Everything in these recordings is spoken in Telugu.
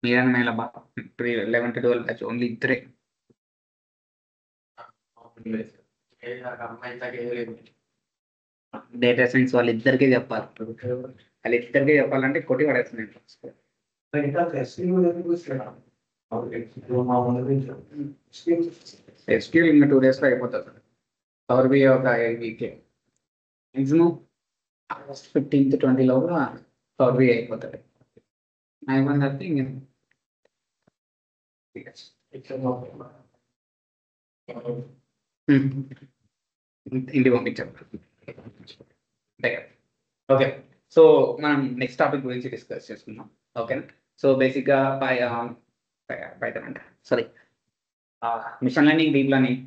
మీరన్న మేల 11 to 12 బ్యాచ్ ఓన్లీ ఇద్దరే. డేటా సైన్స్ వాళ్ళిద్దరికీ చెప్పాలి. వాళ్ళిద్దరికీ చెప్పాలంటే కొట్టి పడేస్తున్నాయి. ఎస్క్యూఎల్ ఇంకా 2 days లో అయిపోతుంది. పవర్ బిఐ ఒక వీక్ మ్యాక్సిమం ఆగస్ట్ 15th 20 లోగా పవర్ బిఐ అయిపోతుంది. అయిపోయిందంటే ఇంక ఇంటికి పంపించాం. ఓకే, సో మనం నెక్స్ట్ టాపిక్ గురించి డిస్కస్ చేసుకుందాం. ఓకేనా. సో బేసిక్గా పైథాన్ అంటే sorry machine learning, deep learning,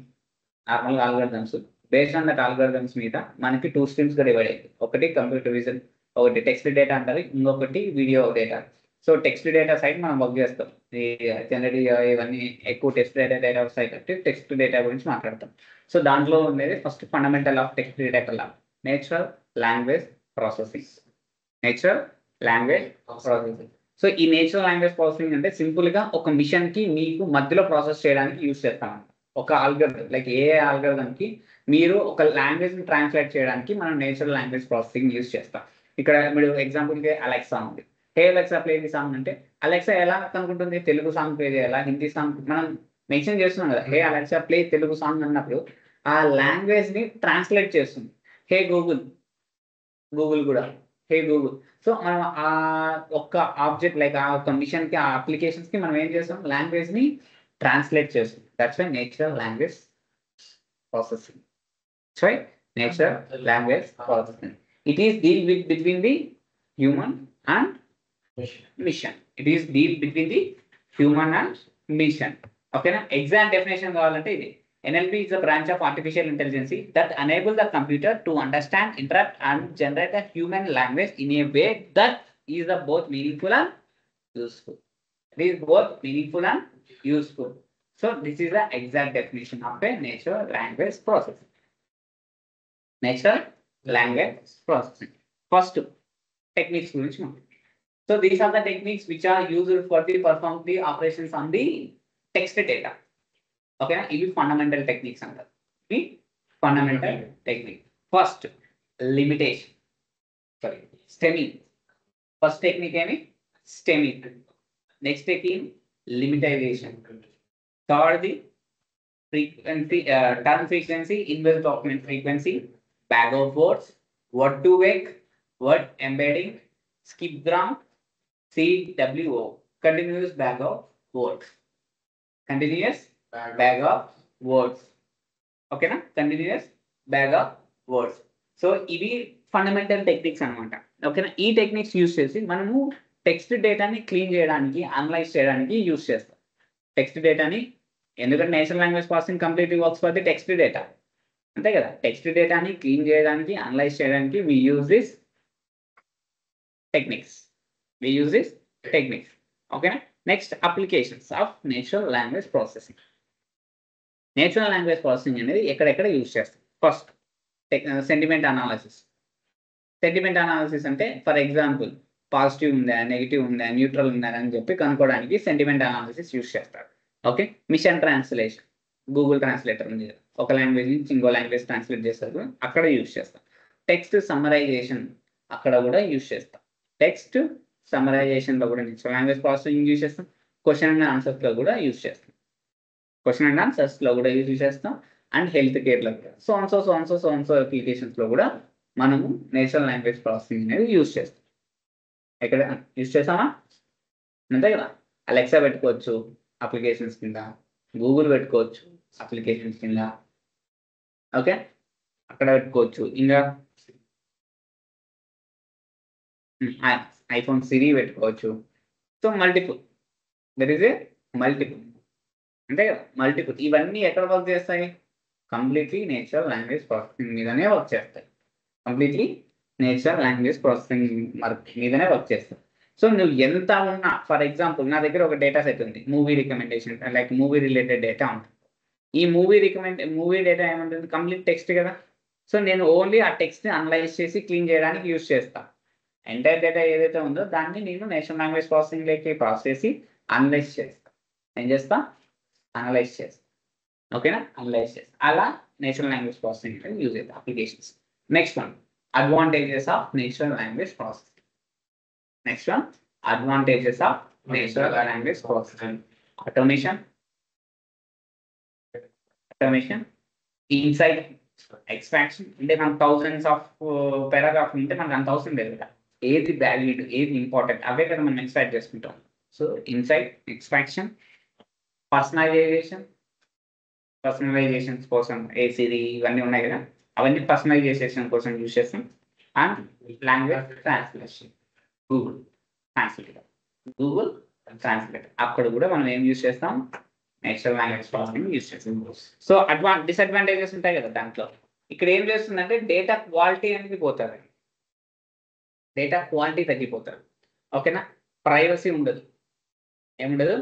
normal algorithms based on that algorithms మీద మనకి 2 streams గా డివైడ్ అయ్యింది. ఒకటి కంప్యూటర్ విజన్, ఒకటి టెక్స్ట్ డేటా అంటారు, ఇంకొకటి video data. So text data side మనం వర్క్ చేస్తాం. ఈ జనరేటివ్ ఇవన్నీ ఎక్కువ టెక్స్ట్ డేటా వస్తాయి కాబట్టి టెక్స్ట్ డేటా గురించి మాట్లాడతాం. సో దాంట్లో ఉండేది first fundamental of text data, natural language processing. Natural language processing. So ఈ నేచురల్ లాంగ్వేజ్ ప్రాసెసింగ్ అంటే సింపుల్గా ఒక మిషన్కి మీకు మధ్యలో ప్రాసెస్ చేయడానికి యూజ్ చేస్తాం. ఒక ఆల్గరిథం లైక్ ఏ ఆల్గరిథంకి మీరు ఒక లాంగ్వేజ్ని ట్రాన్స్లేట్ చేయడానికి మనం నేచురల్ లాంగ్వేజ్ ప్రాసెసింగ్ యూజ్ చేస్తాం. ఇక్కడ మీరు ఎగ్జాంపుల్కి అలెక్సా ఉంది. హే అలెక్సా ప్లే ది సాంగ్ అంటే అలెక్సా ఎలా కనుకుంటుంది? తెలుగు సాంగ్ ప్లే చేయాలా, హిందీ సాంగ్? మనం మెన్షన్ చేస్తున్నాం కదా, హే అలెక్సా ప్లే తెలుగు సాంగ్ అన్నప్పుడు ఆ లాంగ్వేజ్ని ట్రాన్స్లేట్ చేస్తుంది. హే గూగుల్, గూగుల్ కూడా హే గూగుల్. సో మనం ఆ ఒక్క ఆబ్జెక్ట్ లైక్ ఆ ఒక్క మిషన్కి, ఆ అప్లికేషన్స్కి మనం ఏం చేస్తాం? లాంగ్వేజ్ని ట్రాన్స్లేట్ చేస్తాం. That's why natural language processing. Sorry, natural language processing. It is deal with between the human and mission. It is deal between the human and mission. Okay na? Exact definition కావాలంటే ఇది. NLP is a branch of artificial intelligence that enable the computer to understand, interpret and generate a human language in a way that is both meaningful and useful. It is both meaningful and useful. So this is the exact definition of a natural language processing. Natural language processing. First, techniques. So these are the techniques which are used for the perform the operations on the text data. Okay, these fundamental techniques under. Fundamental technique. First, limitation. Sorry, stemming. First technique is stemming. Next technique, limitization. Third, the frequency, term frequency, inverse document frequency, bag of words, word to wake, word embedding, skip ground, CWO, continuous bag of words. Continuous bag of words. Okay na? Continuous bag of words. So ఇవి ఫండమెంటల్ టెక్నిక్స్ అనమాట. ఓకేనా. ఈ టెక్నిక్స్ యూస్ చేసి మనము టెక్స్ట్ డేటాని క్లీన్ చేయడానికి, అనలైజ్ చేయడానికి యూస్ చేస్తాం. టెక్స్ట్ డేటాని, ఎందుకంటే natural language processing completely works for the text data, అంతే కదా. టెక్స్ట్ డేటాని క్లీన్ చేయడానికి, అనలైజ్ చేయడానికి వి యూజ్ దిస్ టెక్నిక్స్. ఓకేనా. Next, applications of natural language processing. Natural language processing అనేది ఎక్కడెక్కడ యూజ్ చేస్తాం? First, sentiment analysis. Sentiment analysis అంటే ఫర్ ఎగ్జాంపుల్ పాజిటివ్ ఉందా, నెగిటివ్ ఉందా, న్యూట్రల్ ఉందా అని చెప్పి కనుక్కోవడానికి సెంటిమెంట్ అనాలిసిస్ యూజ్ చేస్తారు. Okay. Machine translation, Google translator ఉంది, ఒక లాంగ్వేజ్ నుంచి ఇంకో లాంగ్వేజ్ ట్రాన్స్లేట్ చేస్తారు, అక్కడ యూజ్ చేస్తాం. టెక్స్ట్ సమ్మరైజేషన్, అక్కడ కూడా యూజ్ చేస్తాం. టెక్స్ట్ సమ్మరైజేషన్లో కూడా నేచురల్ లాంగ్వేజ్ ప్రాసెసింగ్ యూజ్ చేస్తాం. క్వశ్చన్ అండ్ ఆన్సర్స్లో కూడా యూజ్ చేస్తాం. అండ్ హెల్త్ కేర్లో కూడా సో అప్లికేషన్స్లో కూడా మనము నేచురల్ లాంగ్వేజ్ ప్రాసెసింగ్ అనేది యూజ్ చేస్తాం. ఎక్కడ యూజ్ చేస్తామా? అంతే కదా. అలెక్సా పెట్టుకోవచ్చు అప్లికేషన్స్ కింద, గూగుల్ పెట్టుకోవచ్చు అప్లికేషన్స్ కింద. ఓకే, అక్కడ పెట్టుకోవచ్చు. ఇంకా ఐఫోన్ సిరి పెట్టుకోవచ్చు. So multiple, that is a multiple, అంతే కదా. మల్టిపుల్ ఇవన్నీ ఎక్కడ వర్క్ చేస్తాయి? కంప్లీట్లీ నేచురల్ లాంగ్వేజ్ ప్రాసెసింగ్ మీదనే వర్క్ చేస్తాయి. మీదనే వర్క్ చేస్తాయి. సో నువ్వు ఎంత ఉన్నా, ఫర్ ఎగ్జాంపుల్ నా దగ్గర ఒక డేటా సెట్ ఉంది, movie recommendation, like movie related data ఉంటుంది. ఈ మూవీ డేటా ఏముంటుంది? కంప్లీట్ టెక్స్ట్ కదా. సో నేను ఓన్లీ ఆ టెక్స్ట్ని అనలైజ్ చేసి క్లీన్ చేయడానికి యూజ్ చేస్తాను. ఎంటైర్ డేటా ఏదైతే ఉందో దాన్ని నేను నేచురల్ లాంగ్వేజ్ ప్రాసెసింగ్లోకి ప్రాసెస్ చేసి అనలైజ్ చేస్తాం. ఏం చేస్తాం? అనలైజ్ చేస్తాం. ఓకేనా? అనలైజ్ చేస్తాం. అలా నేచురల్ లాంగ్వేజ్ ప్రాసెసింగ్ యూజ్ అవుతాయి applications. Next one, advantages of natural language processing. Next one, advantages of natural language processing. Automation, insight extraction. అంటే మనకు థౌసండ్స్ ఆఫ్ పారాగ్రాఫ్ ఉంటే మనకు అంత అవసరం లేదు కదా. ఏది వాల్యూడ్, ఏది ఇంపార్టెంట్, అవే కదా మనం ఎక్స్ట్రాక్ట్ చేసుకుంటాం. సో ఇన్సైట్ ఎక్స్ట్రాక్షన్, పర్సనలైజేషన్స్ కోసం ఏసీడీ ఇవన్నీ ఉన్నాయి కదా, అవన్నీ పర్సనలైజేషన్ కోసం యూజ్ చేస్తాం. And language translation, Google translator, Google translator అక్కడ కూడా మనం ఏం యూజ్ చేస్తాం? నేచురల్ లాంగ్వేజ్ ప్రాసెసింగ్ యూజ్ చేస్తాం. సో డిసడ్వాంటేజెస్ ఉంటాయి కదా దాంట్లో. ఇక్కడ ఏం చేస్తుందంటే డేటా క్వాలిటీ అనేది పోతుంది, డేటా క్వాలిటీ తగ్గిపోతుంది. ఓకేనా? ప్రైవసీ ఉండదు. ఏముండదు?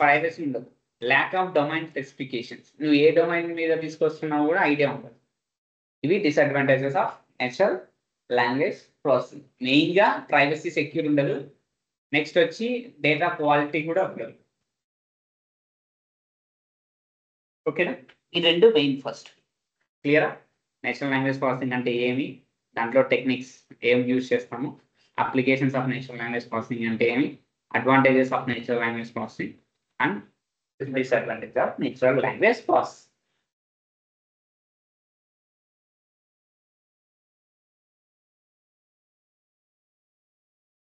ప్రైవసీ ఉండదు. ల్యాక్ ఆఫ్ డొమైన్ స్పెసిఫికేషన్స్, నువ్వు ఏ డొమైన్ మీద తీసుకొస్తున్నావు కూడా ఐడియా ఉండదు. ఇవి disadvantages of natural language processing. మెయిన్గా ప్రైవసీ సెక్యూర్ ఉండదు. నెక్స్ట్ వచ్చి డేటా క్వాలిటీ కూడా ఉండదు. ఓకేనా? ఈ రెండు మెయిన్. ఫస్ట్ క్లియరా? నేచురల్ లాంగ్వేజ్ ప్రాసెసింగ్ అంటే ఏమి, దాంట్లో టెక్నిక్స్ ఏం యూజ్ చేస్తాము, applications of natural language processing అంటే ఏమి, advantages of natural language processing and disadvantage of natural language processing.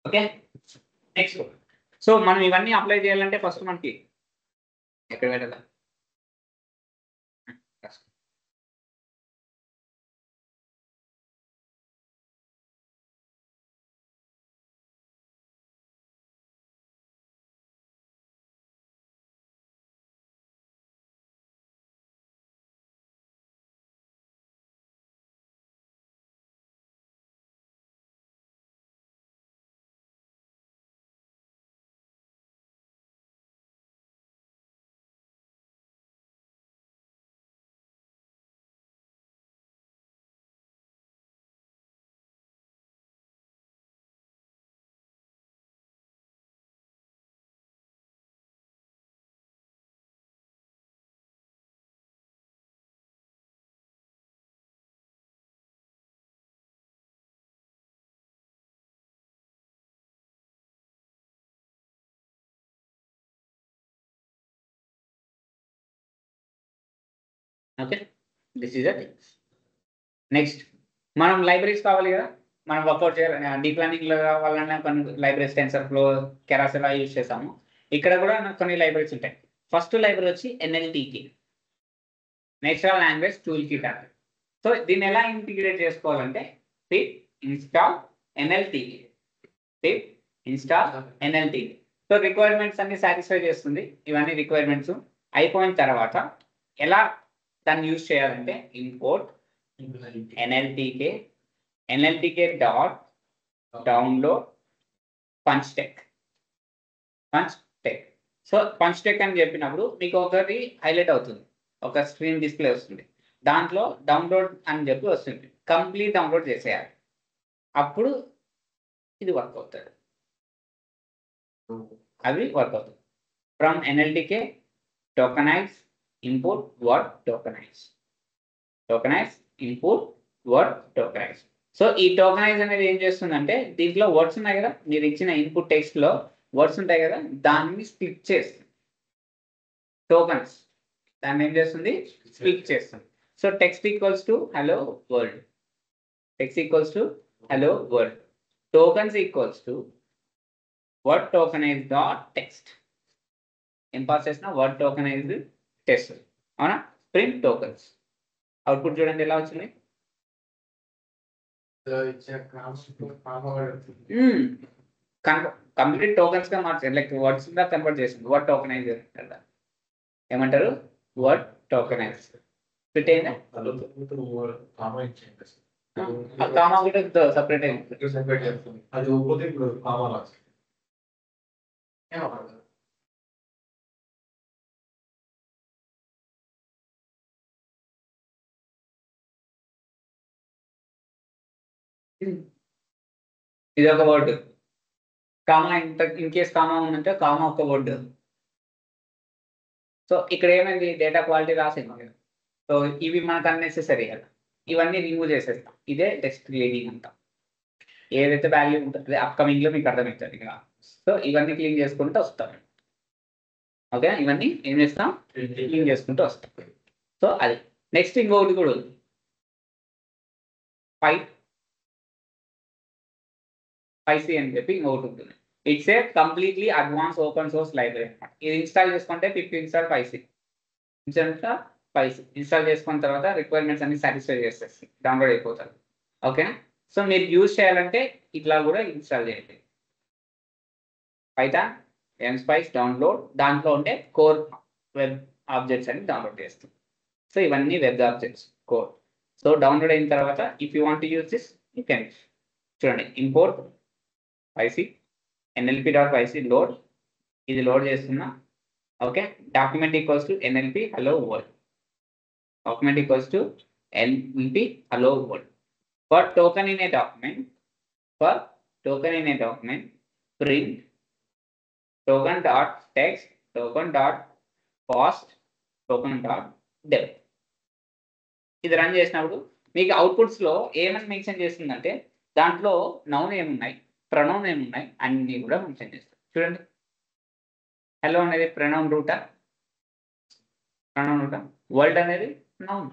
Okay, next. So మనం ఇవన్నీ అప్లై చేయాలంటే ఫస్ట్ మనకి ఎక్కడ పెట్టాలి? Okay, this is thing. Next మనం లైబ్రరీస్ కావాలి కదా, మనం వర్కౌట్ చేయాలి. డీప్ లెర్నింగ్లో కావాలన్నా కొన్ని లైబ్రరీస్ టెన్సర్ఫ్లో, కెరాసెరా యూజ్ చేసాము. ఇక్కడ కూడా కొన్ని లైబ్రరీస్ ఉంటాయి. ఫస్ట్ లైబ్రరీ వచ్చి ఎన్ఎల్టీకి, నేచురల్ లాంగ్వేజ్ టూల్ కిట్ అంటే. సో దీన్ని ఎలా ఇంటిగ్రేట్ చేసుకోవాలంటే పిప్ ఇన్స్టాల్ ఎన్ఎల్టీకి, పిప్ ఇన్స్టాల్ ఎన్ఎల్టీకి. సో రిక్వైర్మెంట్స్ అన్ని సాటిస్ఫై చేస్తుంది. ఇవన్నీ రిక్వైర్మెంట్స్ అయిపోయిన తర్వాత ఎలా దాన్ని యూజ్ చేయాలంటే ఇంపోర్ట్ ఎన్ఎల్టీకే డాట్ డౌన్లోడ్ పంచ్టెక్. సో పంచ్టెక్ అని చెప్పినప్పుడు మీకు ఒకటి హైలైట్ అవుతుంది, ఒక స్క్రీన్ డిస్ప్లే వస్తుంది. దాంట్లో డౌన్లోడ్ అని చెప్పి వస్తుంది. కంప్లీట్ డౌన్లోడ్ చేసేయాలి, అప్పుడు ఇది వర్క్ అవుతుంది. అవి వర్క్ అవుతుంది. From NLTK tokenize import word tokenize, import word tokenize. So ఈ టోకనైజ్ అనేది ఏం చేస్తుందంటే దీంట్లో వర్డ్స్ ఉన్నాయి కదా, మీరు ఇచ్చిన ఇన్పుట్ టెక్స్ట్ లో వర్డ్స్ ఉంటాయి కదా, దాన్ని స్ప్లిట్ చేస్తుంది. టోకన్స్ దాన్ని ఏం చేస్తుంది? స్ప్లిట్ చేస్తుంది. So text equals to hello world, tokens equals to word tokenize dot text. ఏం పాస్ చేసిన? Word tokenized text. అవునా? Print tokens. అవుట్పుట్ చూడండి ఎలా వచ్చింది. కంప్లీట్ టోకన్స్ గా మార్చారు, లైక్ వర్డ్స్ గా కన్వర్ట్ చేసింది. వర్డ్ టోకనైజ్ కదా, ఏమంటారు? Word tokenize. ఫిట్ అయిందా? కామా కూడా సపరేట్ అయింది. ఇది ఒక word comma in case comma ఉందంటే కామా ఒక వర్డ్. సో ఇక్కడ ఏమైంది డేటా క్వాలిటీ రాసింది. సో ఇవి మనకు అన్నెసెసరీ కదా, ఇవన్నీ రిమూవ్ చేసేస్తాం. ఇదే టెక్స్ట్ క్లీనింగ్ అంటాం. ఏదైతే వాల్యూ ఉంటుంది అప్కమింగ్ లో మీకు అర్థమవుతుంది ఇక. సో ఇవన్నీ క్లీన్ చేసుకుంటూ వస్తాం. ఓకే, ఇవన్నీ ఏం చేస్తాం, క్లీన్ చేసుకుంటూ వస్తాం. సో అది నెక్స్ట్ ఇంకొకటి కూడా ఉంది, పైసీ అని చెప్పి ఇంకొకటి ఉంటుంది. It's a completely advance open source library అనమాట. ఇది ఇన్స్టాల్ చేసుకుంటే పిప్ ఇన్స్టాల్ పైసీ ఇన్స్టాల్ చేసుకున్న తర్వాత రిక్వైర్మెంట్స్ అన్ని సాటిస్ఫై చేసేసి డౌన్లోడ్ అయిపోతారు. ఓకేనా. సో మీరు యూజ్ చేయాలంటే ఇట్లా కూడా ఇన్స్టాల్ చేయండి. పైథాన్ ఎంస్పైస్ డౌన్లోడ్, దాంట్లో ఉంటే కోర్ వెబ్ ఆబ్జెక్ట్స్ అని డౌన్లోడ్ చేస్తాం. సో ఇవన్నీ web objects core. So download అయిన తర్వాత if you want use this you can. చూడండి, ఇంపోర్ట్ పైసీ nlp.pyc లోడ్, ఇది లోడ్ చేస్తున్నా. Okay, document equals to nlp hello world, document equals to nlp hello world. For token in a document, print token dot text, token dot cost, token dot depth. ఇది రన్ చేసినప్పుడు మీకు అవుట్పుట్స్ లో ఏమని మెన్షన్ చేస్తుందంటే దాంట్లో నౌన్ ఏమున్నాయి, ప్రొనౌన్ ఏమున్నాయి అన్ని కూడా మెన్షన్ చేస్తారు. చూడండి, హలో అనేది ప్రొనౌన్ రూటా, వరల్డ్ అనేది నౌన్.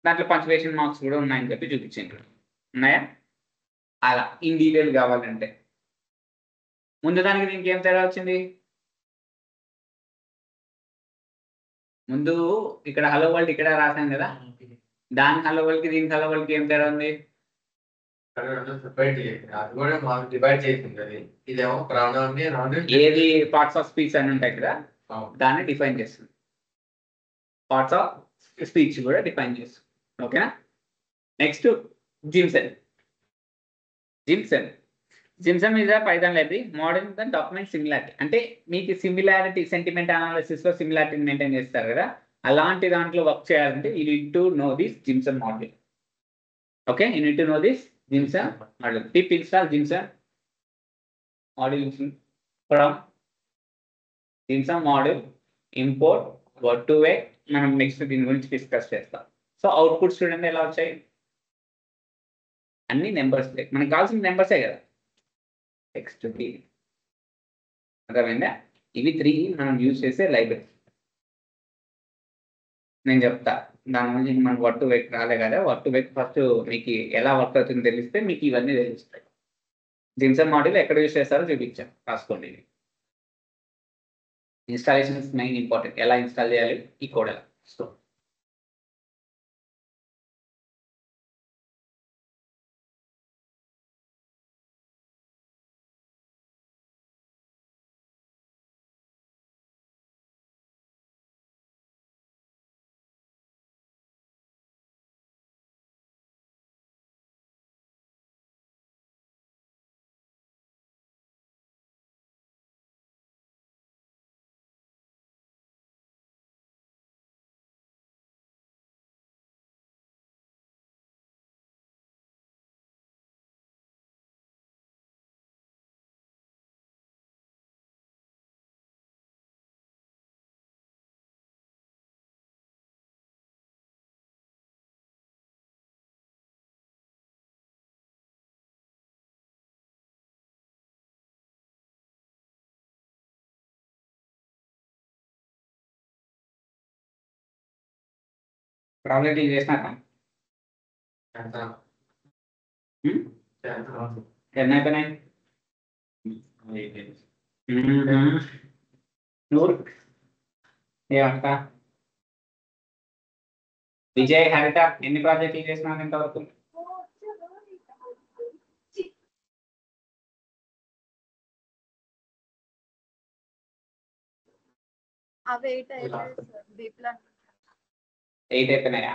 దాంట్లో పంక్చువేషన్ మార్క్స్ కూడా ఉన్నాయని చెప్పి చూపించింది. ఉన్నాయా? అలా ఇన్ డీటెయిల్ కావాలంటే ముందు దానికి దీనికి ఏం తేడా వచ్చింది? ముందు ఇక్కడ హలో వరల్డ్ ఇక్కడ రాశాను కదా, దాని హలో వరల్డ్ కి దీనికి హలో వరల్డ్ కి ఏం తేడా ఉంది? ఏది పార్ట్స్ ఆఫ్ స్పీచ్ అని ఉంటాయి కదా, దాన్ని డిఫైన్ చేస్తుంది. పార్ట్స్ ఆఫ్ స్పీచ్ కూడా డిఫైన్ చేస్తుంది. ఓకేనా. Next Jimson is a Python library modeling the document similarity. అంటే మీకు సిమిలారిటీ సెంటిమెంట్ అనాలిసిస్ లో సిమిలారిటీ మెయింటైన్ చేస్తారు కదా, అలాంటి దాంట్లో వర్క్ చేయాలంటే you need to know this gensim model. Okay, you need to know this gensim model. Pip install gensim model from gensim model import word to vec. మనం నెక్స్ట్ దీని గురించి డిస్కస్ చేస్తాం. సో అవుట్పుట్ చూడండి ఎలా వచ్చాయి, అన్ని నెంబర్స్. మనకు కావాల్సిన నెంబర్సే కదా. టెక్స్ట్ అర్థమైందా? ఇవి 3 మనం యూజ్ చేసే లైబ్రరీ. నేను చెప్తా దాని గురించి. మనం వర్డ్ టు వెక్ రాలే కదా, వర్డ్ టు వెక్ ఫస్ట్ మీకు ఎలా వర్క్ అవుతుందో తెలిస్తే మీకు ఇవన్నీ తెలుస్తాయి. జిమ్సన్ మోడల్ ఎక్కడ యూజ్ చేస్తారో చూపించాను, రాసుకోండి. Installation is main important. ఎలా ఇన్స్టాల్ చేయాలి ఈ కోడ్ ఎలా. సో ప్రాబ్లం చేసినాక ఎన్ని అయిపోయినాయి? నూరు. ఏమంటా విజయ్ హరిత ఎన్ని ప్రాజెక్టులు చేసినాను ఇంతవరకు? అవి 8 అయిపోయినాయా?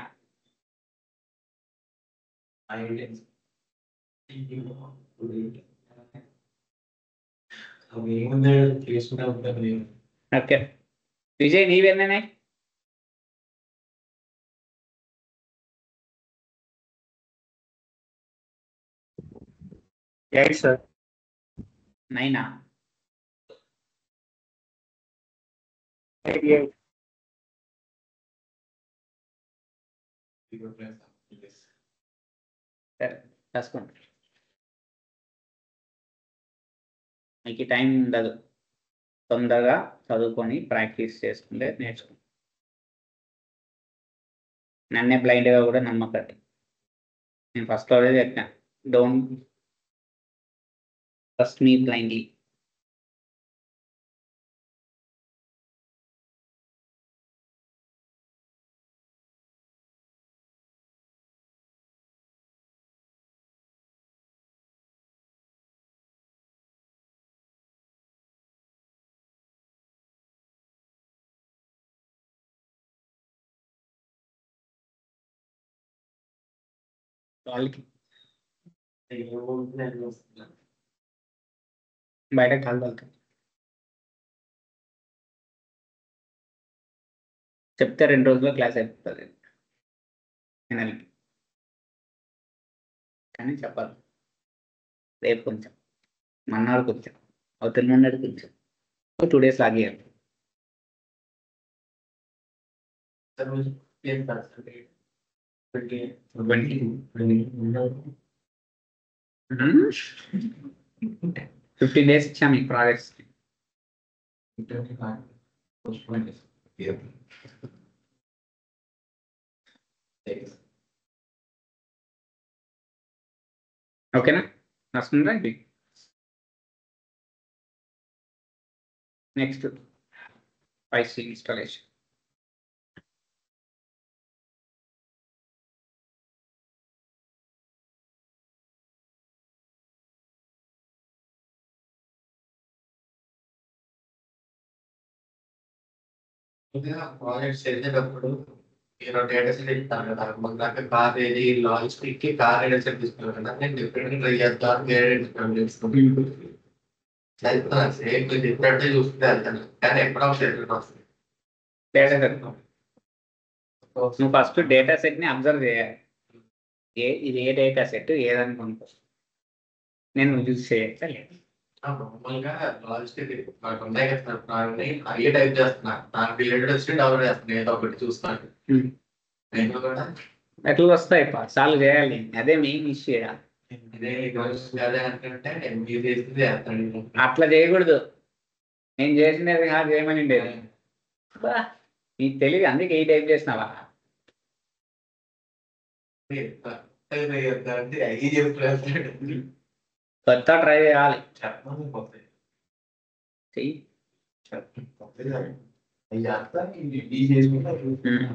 ఓకే, విజయ్ నీవెన్నైనాయి? సార్ 9. 88. సరే రాసుకోండి. మీకు టైం ఉండదు, తొందరగా చదువుకొని ప్రాక్టీస్ చేసుకుంటే నేర్చుకుంటాం. నన్నే బ్లైండ్గా కూడా నమ్మకండి. నేను ఫస్ట్ ఆల్రెడీ చెప్పాను, డోంట్ ట్రస్ట్ మీ బ్లైండ్లీ. వాళ్ళకి బయట కాలువలకి చెప్తే 2 రోజుల్లో క్లాస్ అయిపోతుంది ఫైనల్కి. కానీ చెప్పాలి రేపు కొంచెం, మన్నాడు కొంచెం, అవతల మొన్నటి కొంచెం, 2 days లాగేయాలి. Hmm? 15 days ఇచ్చా మీకు ప్రాజెక్ట్స్. ఓకేనా, వస్తుందా ఇది? Next IC installation. ప్రాజెక్ట్స్ చేసేటప్పుడు మీరు డేటా సెట్ ఇస్తాను కదా, మాకు దాకా కార్ ఏది లాజిస్టిక్ కి కార్ డేటా సెట్ తీసుకున్నాను కదా, నేను డిఫరెంట్ ట్రై చేస్తాను, వేరే డిఫరెంట్ చేసుకుంటాను. సేమ్ డిఫరెంట్ చూస్తే వెళ్తాను, కానీ ఎప్పుడో వస్తుంది. డేటా సెట్ నువ్వు ఫస్ట్ డేటా సెట్ని అబ్జర్వ్ చేయాలి. ఇది ఏ డేటా సెట్ ఏదనుకుంటా నేను యూజ్ చేయట్లేదు. నార్మల్గా లాజిస్టిక్ నాకు ఉన్నాయి కదా, అయ్యే టైప్ చేస్తున్నా, నాకు రిలేటెడ్ వచ్చి డెవలప్ చేస్తున్నా, ఏదో ఒకటి చూస్తాను. నేను కూడా ఎట్లా వస్తాయి సాల్వ్ చేయాలి, అదే మెయిన్ ఇష్యూ. అదే అనుకుంటే మీరు చేసింది చేస్తాను. అట్లా చేయకూడదు, నేను చేసినది కాదు చేయమని ఉండేది. నీకు తెలియదు అందుకే ఈ టైప్ చేసినావా? అంటే అయ్యి చెప్తాను, కొత్త ట్రై చేయాలి. చెప్పమని పోతాయి. చెయ్యి. ఈ చేసుకుంటారు.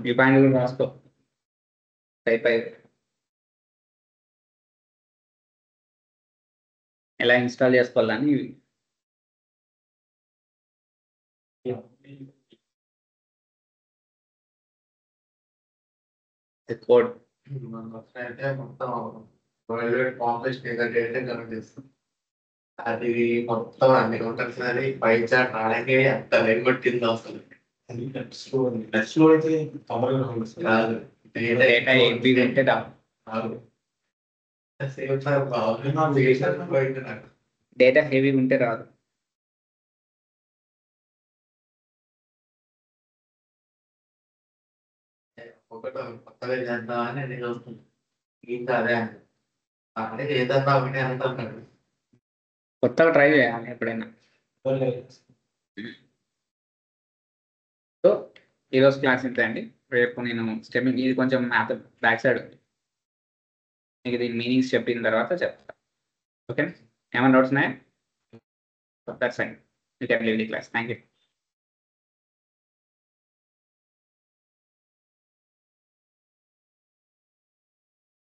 ఈ పాయింట్ కూడా రాసుకో. టైప్ ఎలా ఇన్స్టాల్ చేసుకోవాలని కోడ్. అయితే మొత్తం వరల్డ్ కాంప్లెక్స్ డేటా కనెక్ట్ చేస్తాం. అది మొత్తం అన్ని ఉంటుంది సార్, పై చాట్ రావడానికి అంత లైన్ కొట్టింది అసలు. కాదు డేటా ఎంపీ ఉంటే డేటా హెవీ ఉంటే రాదు. ఒకటి కొత్తగా చేద్దామని నేను చూస్తున్నాను. ఇంకా అదే అంటే ఏదన్నా ఒకటి అంటున్నాడు. కొత్తగా ట్రై చేయాలి ఎప్పుడైనా. సో ఈరోజు క్లాస్ ఇంతే అండి. రేపు నేను స్టెమ్మింగ్ ఇది కొంచెం మ్యాథ్ బ్యాక్ సైడ్ ఉంది, మీకు దీని మీనింగ్స్ చెప్పిన తర్వాత చెప్తా. ఓకే, ఏమైనా డౌట్స్ ఉన్నాయా? That's fine, you can leave the class. Thank you.